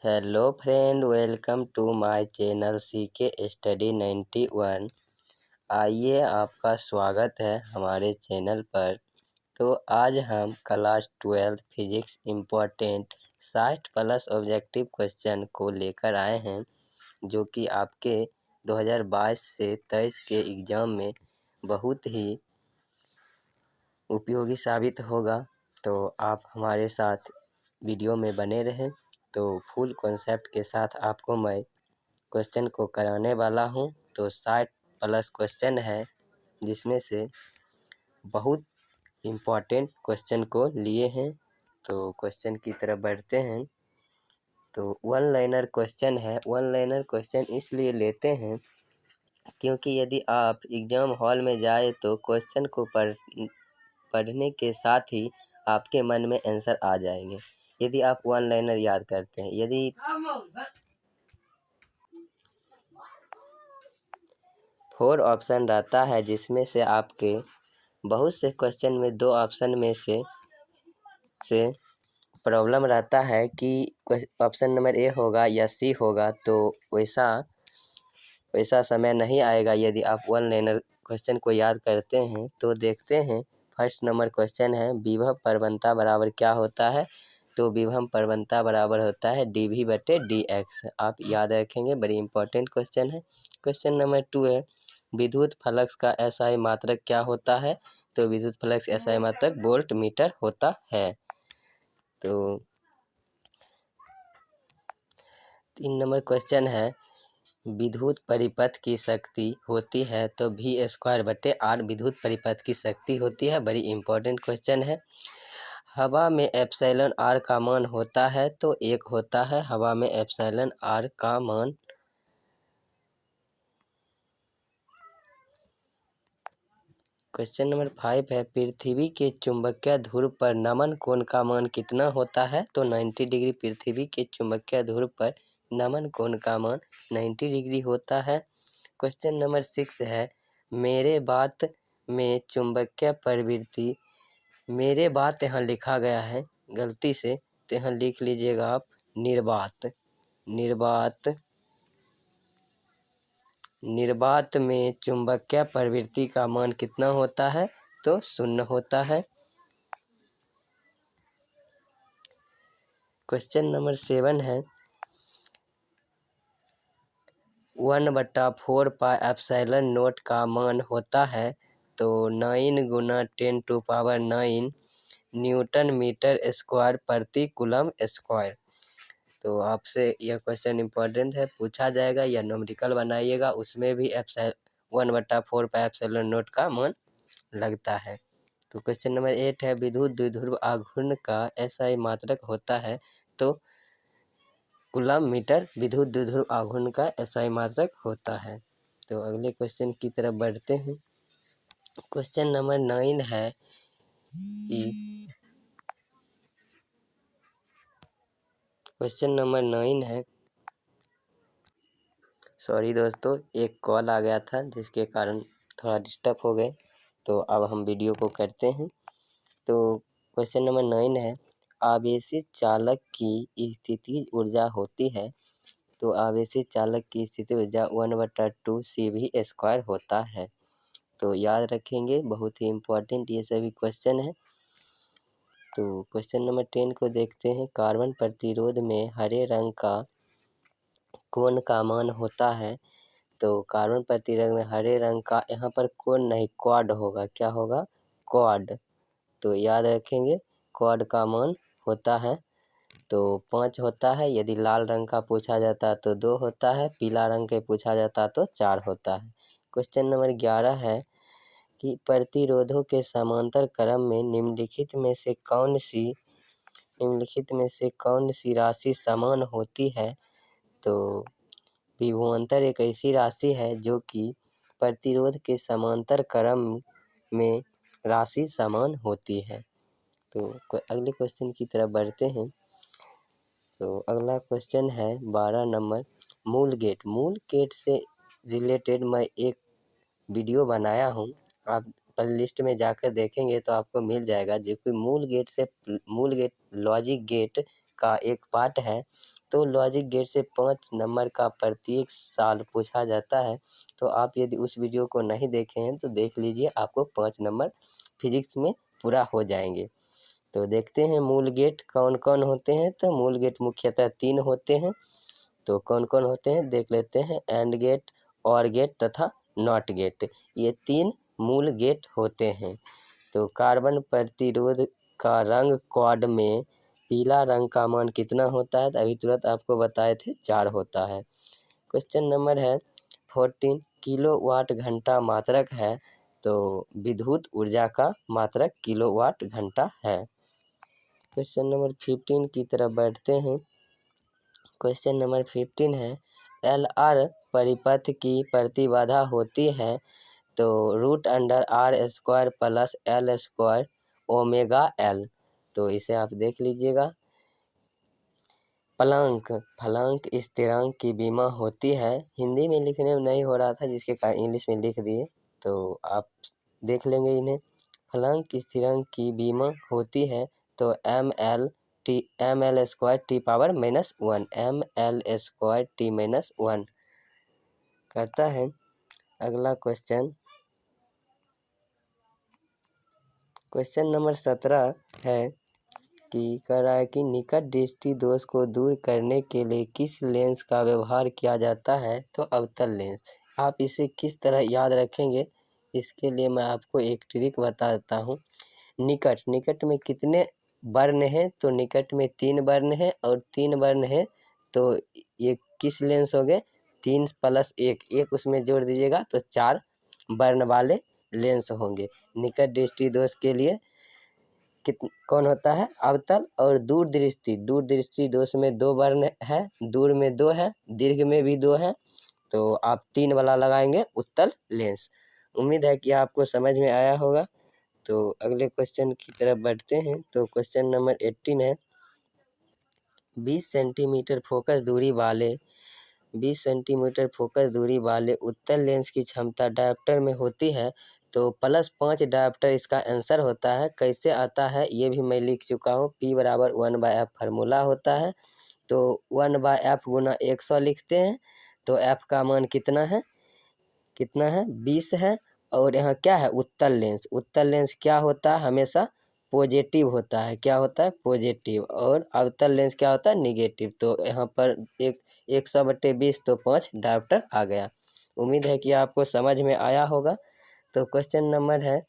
Hello friend, welcome to my channel CK study 91। आइए, आपका स्वागत है हमारे चैनल पर। तो आज हम class 12 physics important 60+ objective question को लेकर आए हैं, जो कि आपके 2022 से 23 के एग्ज़ाम में बहुत ही उपयोगी साबित होगा। तो आप हमारे साथ वीडियो में बने रहें। तो फुल कॉन्सेप्ट के साथ आपको मैं क्वेश्चन को कराने वाला हूं। तो 60+ क्वेश्चन है, जिसमें से बहुत इम्पोर्टेंट क्वेश्चन को लिए हैं। तो क्वेश्चन की तरफ बढ़ते हैं। तो वन लाइनर क्वेश्चन है। वन लाइनर क्वेश्चन इसलिए लेते हैं क्योंकि यदि आप एग्ज़ाम हॉल में जाए तो क्वेश्चन को पढ़ने के साथ ही आपके मन में आंसर आ जाएंगे, यदि आप वन लाइनर याद करते हैं। यदि 4 ऑप्शन रहता है, जिसमें से आपके बहुत से क्वेश्चन में 2 ऑप्शन में से प्रॉब्लम रहता है कि ऑप्शन नंबर ए होगा या सी होगा, तो वैसा समय नहीं आएगा यदि आप वन लाइनर क्वेश्चन को याद करते हैं। तो देखते हैं। फर्स्ट नंबर क्वेश्चन है, विभव प्रवणता बराबर क्या होता है। तो विभव प्रवणता बराबर होता है dV/dx। आप याद रखेंगे, बड़ी इंपॉर्टेंट क्वेश्चन है। क्वेश्चन नंबर 2 है, विद्युत फ्लक्स का SI मात्रक क्या होता है। तो विद्युत फ्लक्स SI मात्रक वोल्ट मीटर होता है। तो 3 नंबर क्वेश्चन है, विद्युत परिपथ की शक्ति होती है। तो V²/R विद्युत परिपथ की शक्ति होती है। बड़ी इंपॉर्टेंट क्वेश्चन है। हवा में एप्सिलॉन R का मान होता है। तो 1 होता है हवा में एप्सिलॉन R का मान। क्वेश्चन नंबर 5 है, पृथ्वी के चुंबकीय ध्रुव पर नमन कोण का मान कितना होता है। तो 90 डिग्री। पृथ्वी के चुंबकीय ध्रुव पर नमन कोण का मान 90 डिग्री होता है। क्वेश्चन नंबर 6 है, मेरे बात में चुंबकीय प्रवृत्ति। मेरे बात यहाँ लिखा गया है गलती से, तो यहाँ लिख लीजिएगा आप निर्वात। निर्वात में चुंबकीय प्रवृत्ति का मान कितना होता है। तो 0 होता है। क्वेश्चन नंबर 7 है, 1/4 पाई एप्सिलॉन नॉट का मान होता है। तो 9 × 10⁹ न्यूटन मीटर स्क्वायर प्रति कूलम स्क्वायर। तो आपसे यह क्वेश्चन इम्पोर्टेंट है, पूछा जाएगा या न्यूमेरिकल बनाइएगा, उसमें भी 1/4 पाई एप्सिलॉन नॉट का मान लगता है। तो क्वेश्चन नंबर 8 है, विद्युत द्विध्रुव आघूर्ण का SI मात्रक होता है। तो कूलम मीटर विद्युत द्विध्रुव आघूर्ण का SI मात्रक होता है। तो अगले क्वेश्चन की तरफ बढ़ते हैं। क्वेश्चन नंबर 9 है कि क्वेश्चन नंबर 9 है, सॉरी दोस्तों, एक कॉल आ गया था जिसके कारण थोड़ा डिस्टर्ब हो गए। तो अब हम वीडियो को करते हैं। तो क्वेश्चन नंबर 9 है, आवेशित चालक की स्थिति ऊर्जा होती है। तो आवेशित चालक की स्थिति ऊर्जा 1/2 CV² होता है। तो याद रखेंगे, बहुत ही इम्पोर्टेंट ये सभी क्वेश्चन है। तो क्वेश्चन नंबर 10 को देखते हैं, कार्बन प्रतिरोध में हरे रंग का कोण का मान होता है। तो कार्बन प्रतिरोध में हरे रंग का, यहाँ पर कोण नहीं क्वाड होगा। क्या होगा? क्वाड। तो याद रखेंगे, क्वाड का मान होता है तो 5 होता है। यदि लाल रंग का पूछा जाता तो 2 होता है, पीला रंग के पूछा जाता तो 4 होता है। क्वेश्चन नंबर 11 है कि प्रतिरोधों के समांतर क्रम में निम्नलिखित में से कौन सी राशि समान होती है। तो विभवांतर एक ऐसी राशि है जो कि प्रतिरोध के समांतर क्रम में राशि समान होती है। तो अगले क्वेश्चन की तरफ बढ़ते हैं। तो अगला क्वेश्चन है 12 नंबर, मूल गेट से रिलेटेड मैं एक वीडियो बनाया हूँ। आप प्लेलिस्ट में जाकर देखेंगे तो आपको मिल जाएगा, जो कि मूल गेट लॉजिक गेट का एक पार्ट है। तो लॉजिक गेट से 5 नंबर का प्रत्येक साल पूछा जाता है। तो आप यदि उस वीडियो को नहीं देखे हैं तो देख लीजिए, आपको 5 नंबर फिजिक्स में पूरा हो जाएंगे। तो देखते हैं मूल गेट कौन कौन होते हैं। तो मूल गेट मुख्यतः 3 होते हैं। तो कौन कौन होते हैं देख लेते हैं। एंड गेट, और गेट तथा नॉट गेट, ये 3 मूल गेट होते हैं। तो कार्बन प्रतिरोध का रंग क्वाड में पीला रंग का मान कितना होता है? तो अभी तुरंत आपको बताए थे 4 होता है। क्वेश्चन नंबर है 14 किलोवाट घंटा मात्रक है, तो विद्युत ऊर्जा का मात्रक किलोवाट घंटा है। क्वेश्चन नंबर 15 की तरफ बढ़ते हैं। क्वेश्चन नंबर 15 है LR परिपथ की प्रतिबाधा होती है, तो √R² plus L² omega L। तो इसे आप देख लीजिएगा। फलांक स्थिरांक की बीमा होती है। हिंदी में लिखने में नहीं हो रहा था, जिसके कारण इंग्लिश में लिख दिए, तो आप देख लेंगे इन्हें। फलांक स्थिरांक की बीमा होती है, तो ml² T⁻⁻1 ml² T⁻1 कहता है। अगला क्वेश्चन नंबर 17 है कि कह रहा है कि निकट दृष्टि दोष को दूर करने के लिए किस लेंस का व्यवहार किया जाता है? तो अवतल लेंस। आप इसे किस तरह याद रखेंगे, इसके लिए मैं आपको एक ट्रिक बता देता हूँ। निकट में कितने वर्ण हैं? तो निकट में 3 वर्ण हैं, और 3 वर्ण हैं तो ये किस लेंस हो गए? 3 + 1 उसमें जोड़ दीजिएगा तो 4 वर्ण वाले लेंस होंगे। निकट दृष्टि दोष के लिए कौन होता है? अवतल। और दूर दृष्टि दोष में 2 वर्ण है, दूर में 2 है, दीर्घ में भी 2 है, तो आप 3 वाला लगाएंगे उत्तल लेंस। उम्मीद है कि आपको समझ में आया होगा। तो अगले क्वेश्चन की तरफ बढ़ते हैं। तो क्वेश्चन नंबर 18 है 20 सेंटीमीटर फोकस दूरी वाले उत्तल लेंस की क्षमता डायोप्टर में होती है, तो +5 डायोप्टर इसका आंसर होता है। कैसे आता है ये भी मैं लिख चुका हूँ। P = 1/f फार्मूला होता है, तो 1/f × 100 लिखते हैं। तो f का मान कितना है? 20 है। और यहाँ क्या है? उत्तल लेंस क्या होता है? हमेशा पॉजिटिव होता है। क्या होता है? पॉजिटिव। और अवतल लेंस क्या होता है? निगेटिव। तो यहाँ पर 100/20 तो 5 डायोप्टर आ गया। उम्मीद है कि आपको समझ में आया होगा। तो क्वेश्चन नंबर है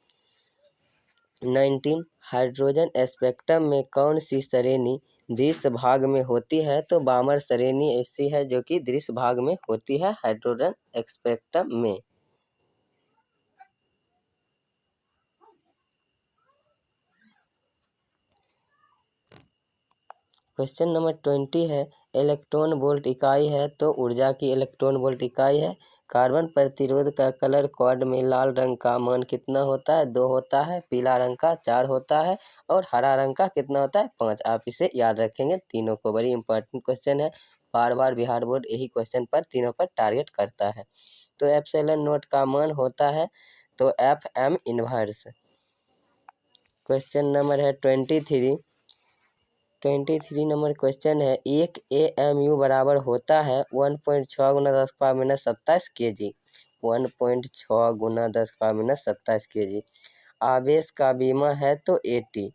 19 हाइड्रोजन स्पेक्ट्रम में कौन सी श्रेणी दृश्य भाग में होती है? तो बामर श्रेणी ऐसी है जो कि दृश्य भाग में होती है हाइड्रोजन स्पेक्ट्रम में। क्वेश्चन नंबर 20 है इलेक्ट्रॉन वोल्ट इकाई है, तो ऊर्जा की इलेक्ट्रॉन वोल्ट इकाई है। कार्बन प्रतिरोध का कलर क्वाड में लाल रंग का मान कितना होता है? 2 होता है। पीला रंग का 4 होता है। और हरा रंग का कितना होता है? 5। आप इसे याद रखेंगे तीनों को। बड़ी इंपॉर्टेंट क्वेश्चन है, बार बार बिहार बोर्ड यही क्वेश्चन पर तीनों पर टारगेट करता है। तो ε0 का मान होता है तो FM इनवर्स। क्वेश्चन नंबर है 23 नंबर क्वेश्चन है 1 AMU बराबर होता है 1.6 × 10⁻27 kg। 1.6 × 10⁻27 kg। आवेश का बीमा है तो AT।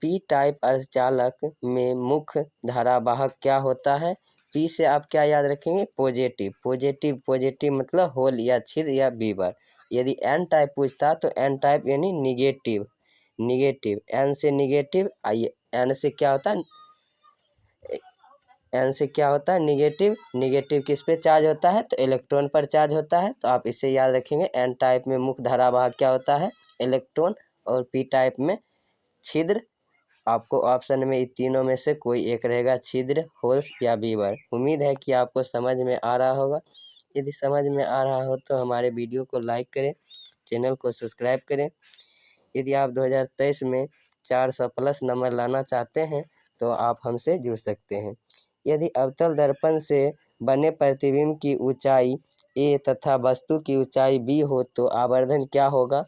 P टाइप अर्धचालक में मुख्य धारावाहक क्या होता है? P से आप क्या याद रखेंगे? पॉजिटिव मतलब होल या छिद्र या बीबर। यदि N टाइप पूछता तो N टाइप यानी निगेटिव। N से निगेटिव, N से क्या होता है? N से क्या होता है? निगेटिव किस पे चार्ज होता है? तो इलेक्ट्रॉन पर चार्ज होता है। तो आप इसे याद रखेंगे। N टाइप में मुख्य धारावाहक क्या होता है? इलेक्ट्रॉन। और P टाइप में छिद्र। आपको ऑप्शन में इन तीनों में से कोई एक रहेगा, छिद्र, होल्स या बीबर। उम्मीद है कि आपको समझ में आ रहा होगा। यदि समझ में आ रहा हो तो हमारे वीडियो को लाइक करें, चैनल को सब्सक्राइब करें। यदि आप 2023 में 400+ नंबर लाना चाहते हैं तो आप हमसे जुड़ सकते हैं। यदि अवतल दर्पण से बने प्रतिबिंब की ऊंचाई A तथा वस्तु की ऊंचाई B हो तो आवर्धन क्या होगा?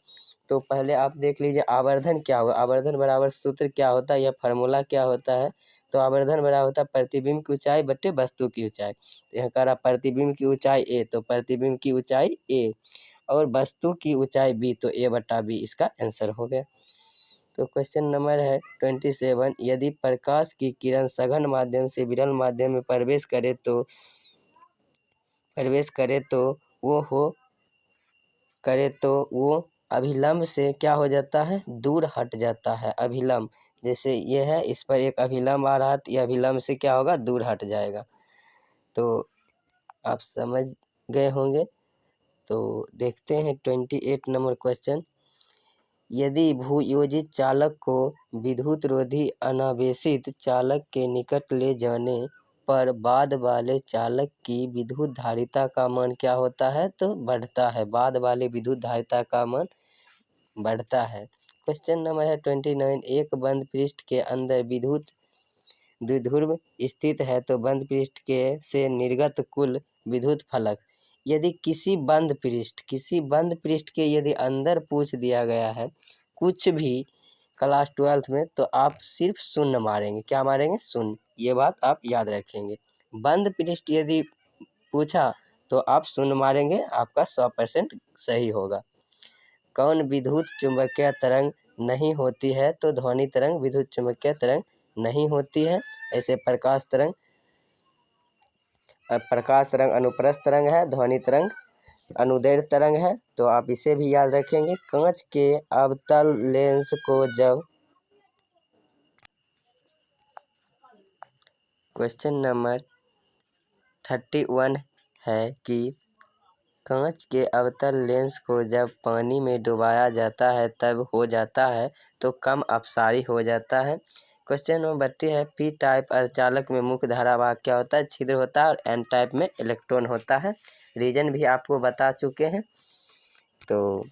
तो पहले आप देख लीजिए आवर्धन क्या होगा। आवर्धन बराबर सूत्र क्या होता है या फार्मूला क्या होता है? तो आवर्धन बराबर होता है प्रतिबिंब की ऊंचाई बटे वस्तु की ऊंचाई। तो यहाँ कह रहा प्रतिबिंब की ऊंचाई a, तो प्रतिबिंब की ऊंचाई a और वस्तु की ऊंचाई b, तो a बटा b इसका आंसर हो गया। तो क्वेश्चन नंबर है 27, यदि प्रकाश की किरण सघन माध्यम से विरल माध्यम में प्रवेश करे तो वो अभिलंब से क्या हो जाता है, दूर हट जाता है। अभिलंब जैसे ये है, इस पर एक अभिलंब आ रहा है, तो ये अभिलंब से क्या होगा, दूर हट जाएगा। तो आप समझ गए होंगे। तो देखते हैं 28 नंबर क्वेश्चन, यदि भूयोजित चालक को विद्युत रोधी अनावेशित चालक के निकट ले जाने पर बाद वाले चालक की विद्युत धारिता का मान क्या होता है, तो बढ़ता है। बाद वाले विद्युत धारिता का मान बढ़ता है। क्वेश्चन नंबर है 29, एक बंद पृष्ठ के अंदर विद्युत द्विध्रुव स्थित है तो बंद पृष्ठ के से निर्गत कुल विद्युत फलक, यदि किसी बंद पृष्ठ के यदि अंदर पूछ दिया गया है कुछ भी क्लास 12th में, तो आप सिर्फ शून्य मारेंगे। क्या मारेंगे, शून्य। ये बात आप याद रखेंगे। बंद पृष्ठ यदि पूछा तो आप शून्य मारेंगे, आपका 100% सही होगा। कौन विद्युत चुंबकीय तरंग नहीं होती है, तो ध्वनि तरंग विद्युत चुंबकीय तरंग नहीं होती है। ऐसे प्रकाश तरंग अनुप्रस्थ तरंग है, ध्वनि तरंग अनुदैर्ध्य तरंग है। तो आप इसे भी याद रखेंगे। कांच के अवतल लेंस को जब क्वेश्चन नंबर 31 है कि कांच के अवतल लेंस को जब पानी में डुबाया जाता है तब हो जाता है, तो कम अपसारी हो जाता है। क्वेश्चन नंबर 32 है, पी टाइप अर्धचालक में मुख्य धारा वाहक क्या होता है, छिद्र होता है, और एन टाइप में इलेक्ट्रॉन होता है। रीजन भी आपको बता चुके हैं। तो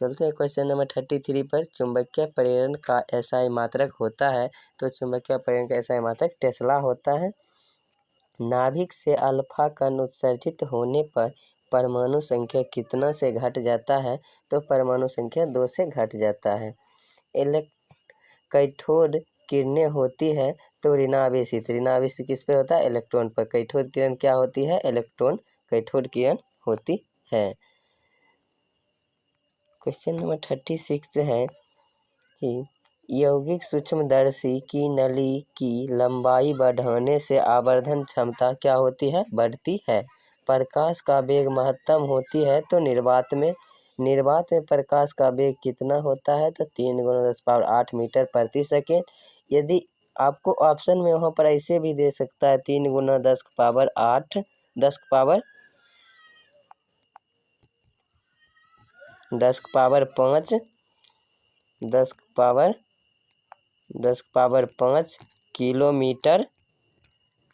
चलते हैं क्वेश्चन नंबर 33 पर, चुंबकीय प्रेरण का एसआई मात्रक होता है, तो चुंबकीय प्रेरण का एसआई मात्रक टेस्ला होता है। नाभिक से अल्फा कण उत्सर्जित होने पर परमाणु संख्या कितना से घट जाता है, तो परमाणु संख्या 2 से घट जाता है। कैथोड किरणें होती है तो ऋणावेशित किस पे होता है, इलेक्ट्रॉन पर। कैथोड किरण क्या होती है, इलेक्ट्रॉन कैथोड किरण होती है। क्वेश्चन नंबर 36 है कि यौगिक सूक्ष्मदर्शी की नली की लंबाई बढ़ाने से आवर्धन क्षमता क्या होती है, बढ़ती है। प्रकाश का वेग महत्तम होती है तो निर्वात में प्रकाश का वेग कितना होता है, तो 3 × 10⁸ मीटर प्रति सेकेंड। यदि आपको ऑप्शन में वहाँ पर ऐसे भी दे सकता है 3 × 10⁸ 10⁵ किलोमीटर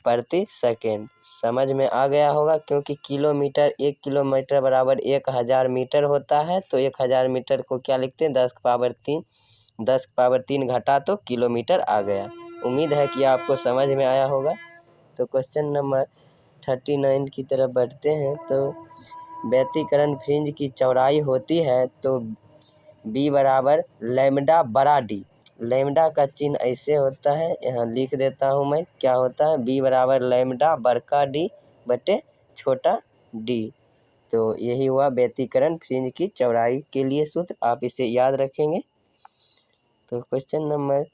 प्रति सेकेंड। समझ में आ गया होगा, क्योंकि किलोमीटर 1 किलोमीटर बराबर 1000 मीटर होता है। तो 1000 मीटर को क्या लिखते हैं, 10⁻3 घटा तो किलोमीटर आ गया। उम्मीद है कि आपको समझ में आया होगा। तो क्वेश्चन नंबर 39 की तरफ बढ़ते हैं। तो व्यतिकरण फ्रिंज की चौड़ाई होती है तो b बराबर लैम्डा बड़ा डी। लैम्डा का चिन्ह ऐसे होता है, यहाँ लिख देता हूँ मैं, क्या होता है, b बराबर लैम्डा बड़का डी बटे छोटा डी। तो यही हुआ व्यतिकरण फ्रिंज की चौड़ाई के लिए सूत्र, आप इसे याद रखेंगे। तो क्वेश्चन नंबर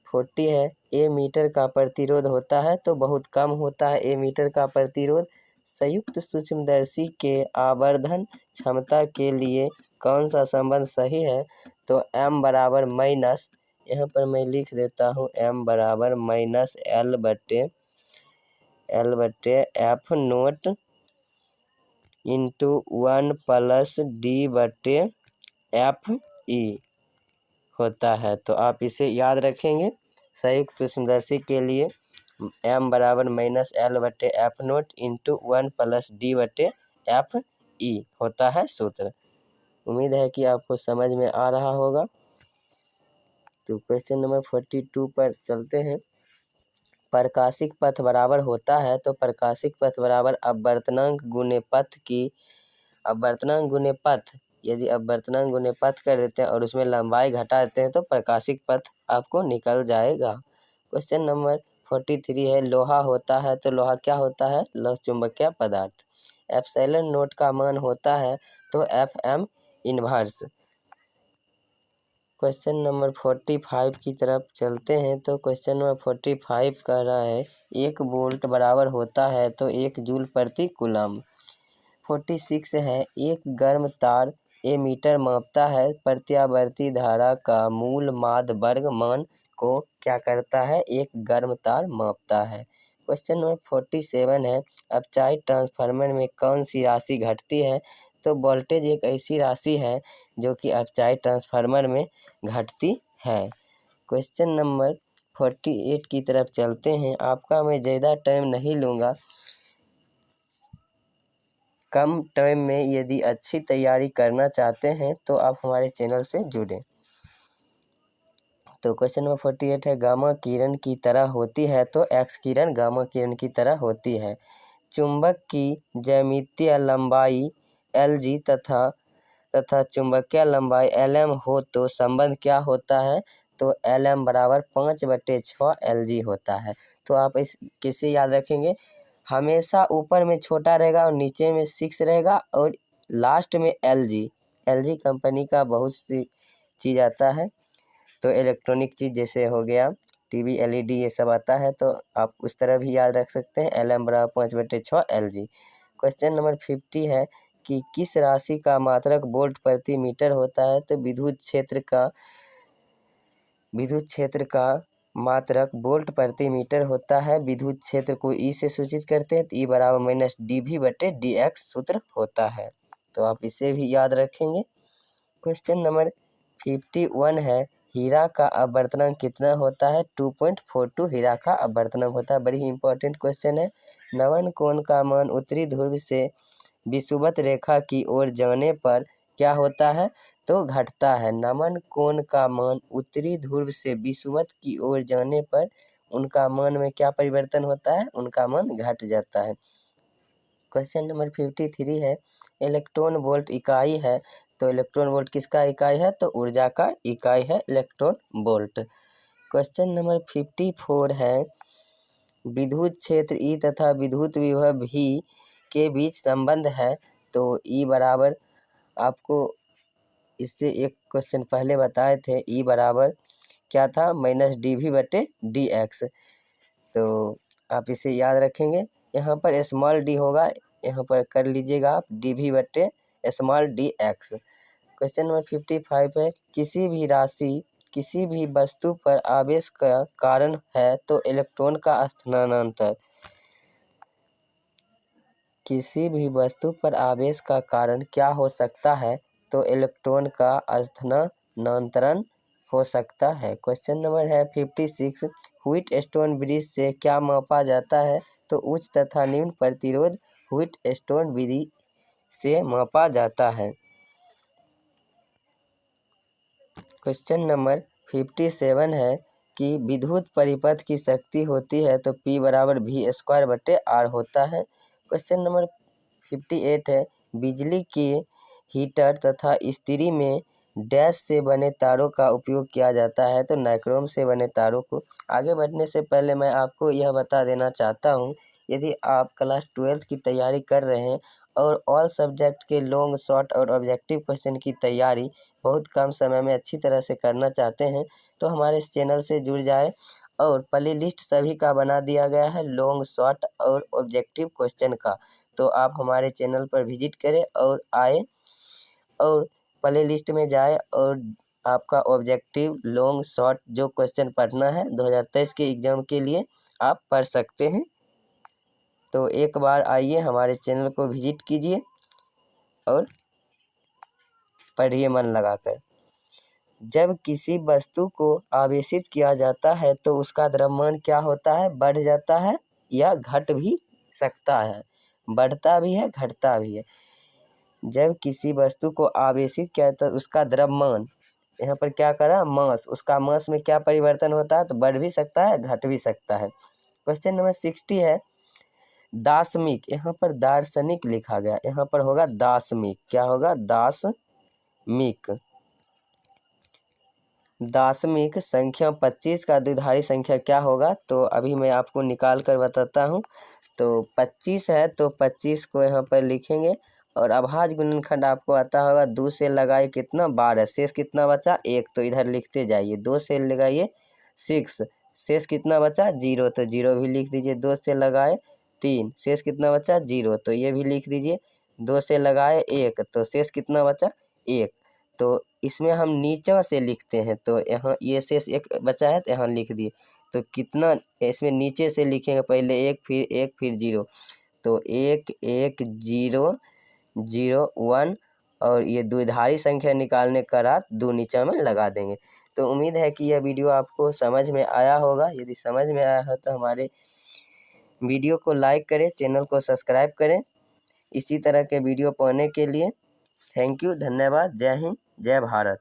40 है, ए मीटर का प्रतिरोध होता है तो बहुत कम होता है ए मीटर का प्रतिरोध। संयुक्त सूक्ष्मदर्शी के आवर्धन क्षमता के लिए कौन सा संबंध सही है, तो m बराबर माइनस, यहाँ पर मैं लिख देता हूँ m बराबर माइनस एल बटे F note into 1 plus D बटे एफ ई होता है। तो आप इसे याद रखेंगे। संयुक्त सूक्ष्मदर्शी के लिए m बराबर माइनस एल बटे F note into 1 plus D बटे एफ ई होता है सूत्र। उम्मीद है कि आपको समझ में आ रहा होगा। तो क्वेश्चन नंबर 42 पर चलते हैं। प्रकाशिक पथ बराबर होता है तो प्रकाशिक पथ बराबर अपवर्तनांक गुने पथ की अपवर्तनांक गुने पथ। यदि अपवर्तनांक गुने पथ कर देते हैं और उसमें लंबाई घटा देते हैं तो प्रकाशिक पथ आपको निकल जाएगा। क्वेश्चन नंबर 43 है लोहा होता है, तो लोहा क्या होता है? लौह चुंबकीय पदार्थ। एप्सिलॉन नोट का मान होता है तो FM इन्वर्स। क्वेश्चन नंबर 45 की तरफ चलते हैं। तो क्वेश्चन नंबर 45 कह रहा है 1 वोल्ट बराबर होता है तो 1 जूल प्रति कूलम। 46 है एक गर्म तार एमीटर मापता है प्रत्यावर्ती धारा का मूल माद वर्ग मान को क्या करता है? एक गर्म तार मापता है। क्वेश्चन नंबर 47 है अपचाई ट्रांसफार्मर में कौन सी राशि घटती है? तो वोल्टेज एक ऐसी राशि है जो कि अपचाई ट्रांसफार्मर में घटती है। क्वेश्चन नंबर 48 की तरफ चलते हैं। आपका मैं ज़्यादा टाइम नहीं लूँगा, कम टाइम में यदि अच्छी तैयारी करना चाहते हैं तो आप हमारे चैनल से जुड़ें। तो क्वेश्चन नंबर 48 है गामा किरण की तरह होती है, तो एक्स किरण गामा किरण की तरह होती है। चुंबक की ज्यामितीय लंबाई Lg तथा चुंबकीय लंबाई Lm हो तो संबंध क्या होता है? तो Lm बराबर 5/6 Lg होता है। तो आप इस कैसे याद रखेंगे? हमेशा ऊपर में छोटा रहेगा और नीचे में 6 रहेगा और लास्ट में LG कंपनी का बहुत सी चीज़ आता है। तो इलेक्ट्रॉनिक चीज़ जैसे हो गया टीवी LED ये सब आता है, तो आप उस तरह भी याद रख सकते हैं। Lm बराबर 5/6 Lg। क्वेश्चन नंबर 50 है कि किस राशि का मात्रक वोल्ट प्रति मीटर होता है? तो विद्युत क्षेत्र का मात्रक वोल्ट प्रति मीटर होता है। विद्युत क्षेत्र को E से सूचित करते हैं, तो E बराबर -dV/dx सूत्र होता है। तो आप इसे भी याद रखेंगे। क्वेश्चन नंबर 51 है हीरा का अपवर्तनांक कितना होता है? 2.42 हीरा का अपवर्तनांक होता है। बड़ी ही इंपॉर्टेंट क्वेश्चन है। नमन कोण का मान उत्तरी ध्रुव से विषुवत रेखा की ओर जाने पर क्या होता है? तो घटता है। नमन कोण का मान उत्तरी ध्रुव से विषुवत की ओर जाने पर उनका मान में क्या परिवर्तन होता है? उनका मान घट जाता है। क्वेश्चन नंबर 53 है इलेक्ट्रॉन वोल्ट इकाई है, तो इलेक्ट्रॉन वोल्ट किसका इकाई है? तो ऊर्जा का इकाई है इलेक्ट्रॉन वोल्ट। क्वेश्चन नंबर 54 है विद्युत क्षेत्र E तथा विद्युत विभव V के बीच संबंध है, तो E बराबर आपको इससे एक क्वेश्चन पहले बताए थे। E बराबर क्या था? -dV/dx। तो आप इसे याद रखेंगे। यहाँ पर स्मॉल डी होगा, यहाँ पर कर लीजिएगा आप dV/dx। क्वेश्चन नंबर 55 है किसी भी राशि किसी भी वस्तु पर आवेश का कारण है, तो इलेक्ट्रॉन का स्थानांतर। किसी भी वस्तु पर आवेश का कारण क्या हो सकता है? तो इलेक्ट्रॉन का स्थानांतरण हो सकता है। क्वेश्चन नंबर है 56 व्हीटस्टोन ब्रिज से क्या मापा जाता है? तो उच्च तथा निम्न प्रतिरोध व्हीटस्टोन विधि से मापा जाता है। क्वेश्चन नंबर 57 है कि विद्युत परिपथ की शक्ति होती है, तो P बराबर V² होता है। क्वेश्चन नंबर 58 है बिजली के हीटर तथा इस्त्री में डैश से बने तारों का उपयोग किया जाता है, तो नाइक्रोम से बने तारों को। आगे बढ़ने से पहले मैं आपको यह बता देना चाहता हूँ, यदि आप क्लास 12th की तैयारी कर रहे हैं और ऑल सब्जेक्ट के लॉन्ग शॉर्ट और ऑब्जेक्टिव क्वेश्चन की तैयारी बहुत कम समय में अच्छी तरह से करना चाहते हैं, तो हमारे इस चैनल से जुड़ जाए। और प्ले लिस्ट सभी का बना दिया गया है लॉन्ग शॉर्ट और ऑब्जेक्टिव क्वेश्चन का, तो आप हमारे चैनल पर विजिट करें और आए और प्ले लिस्ट में जाए और आपका ऑब्जेक्टिव लॉन्ग शॉर्ट जो क्वेश्चन पढ़ना है 2023 के एग्ज़ाम के लिए आप पढ़ सकते हैं। तो एक बार आइए हमारे चैनल को विजिट कीजिए और पढ़िए मन लगाकर। जब किसी वस्तु को आवेशित किया जाता है तो उसका द्रव्यमान क्या होता है? बढ़ जाता है या घट भी सकता है, बढ़ता भी है घटता भी है। जब किसी वस्तु को आवेशित किया तो उसका द्रव्यमान, यहाँ पर क्या करा? मास, उसका मास में क्या परिवर्तन होता है? तो बढ़ भी सकता है घट भी सकता है। क्वेश्चन नंबर 60 है दार्शनिक, यहाँ पर दार्शनिक लिखा गया, यहाँ पर होगा दार्शनिक। क्या होगा? दार्शनिक। दशमिक संख्या 25 का द्विधारी संख्या क्या होगा? तो अभी मैं आपको निकाल कर बताता हूँ। तो 25 है तो 25 को यहाँ पर लिखेंगे और अभाज्य गुणनखंड आपको आता होगा 2 से लगाए कितना 12, शेष कितना बचा 1, तो इधर लिखते जाइए। 2 से लगाइए 6, शेष कितना बचा 0, तो 0 भी लिख दीजिए। 2 से लगाए 3, शेष कितना बचा 0, तो ये भी लिख दीजिए। 2 से लगाए 1, तो शेष कितना बचा 1। तो इसमें हम नीचा से लिखते हैं, तो यहाँ ये शेष 1 बचा है तो यहाँ लिख दिए। तो कितना इसमें नीचे से लिखेंगे, पहले 1 फिर 1 फिर 0, तो 1 1 0 0 1 और ये द्विधारी संख्या निकालने का रात 2 नीचा में लगा देंगे। तो उम्मीद है कि यह वीडियो आपको समझ में आया होगा। यदि समझ में आया हो तो हमारे वीडियो को लाइक करें, चैनल को सब्सक्राइब करें इसी तरह के वीडियो पाने के लिए। थैंक यू, धन्यवाद, जय हिंद, जय भारत।